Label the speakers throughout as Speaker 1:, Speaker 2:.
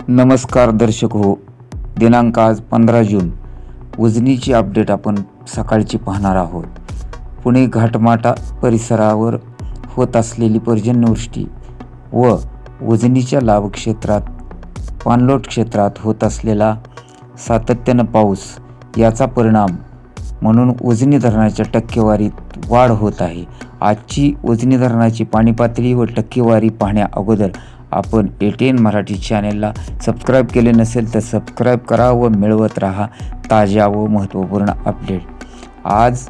Speaker 1: नमस्कार दर्शक हो, दिनांक आज 15 जून उजनीची अपडेट आपण सकाळची पाहणार आहोत। पुणे घाटमाटा परिसरावर होत असलेली पर्जन्यवृष्टी व उजनीच्या लाभक्षेत्रात पाणलोट क्षेत्रात होत असलेला सातत्यानं पाऊस याचा परिणाम म्हणून उजनी धरणाच्या टक्केवारीत वाढ होत आहे। आजची उजनी धरणाची पाणी पातळी व टक्केवारी पाहण्या अगोदर आपण ATN मराठी चॅनेलला सबस्क्राईब केले नसेल तर सबस्क्राईब करा व मिळवत राहा ताज्या व महत्त्वपूर्ण अपडेट। आज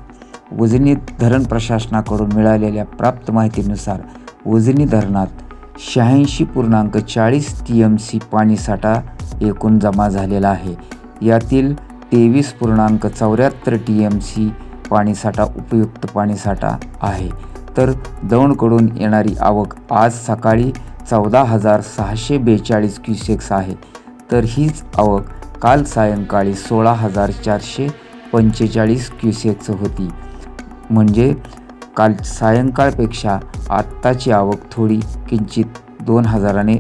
Speaker 1: उजनी धरण प्रशासनाकडून मिळालेल्या प्राप्त माहितीनुसार उजनी धरणात 86.40 TMC पाणीसाठा एकूण जमा झालेला आहे। यातील 23.74 TMC पाणीसाठा उपयुक्त पाणीसाठा आहे। तर दौंडकडून येणारी आवक आज सकाळी 14,642 क्युसेक्स आहे। तर हीच आवक काल सायंकाळी 16,445 क्युसेक्स होती। म्हणजे काल सायंकाळपेक्षा आत्ताची आवक थोडी किंचित 2,000ने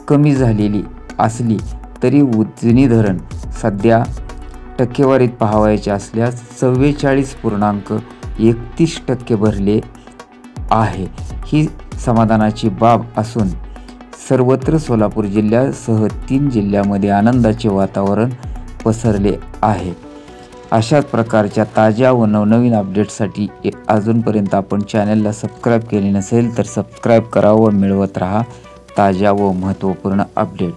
Speaker 1: कमी झालेली असली तरी उजनी धरण सध्या टक्केवारीत पाहावयाचे असल्यास 44.31% भरले आहे। ही समाधानाची बाब असून सर्वत्र सोलापूर जिल्ह्यासह 3 जिल्ह्यामध्ये आनंदाचे वातावरण पसरले आहे। अशाच प्रकारच्या ताज्या व नवनवीन अपडेट्ससाठी अजूनपर्यंत आपण चॅनलला सबस्क्राईब केले नसेल तर सबस्क्राईब करा व मिळवत राहा ताज्या व महत्त्वपूर्ण अपडेट।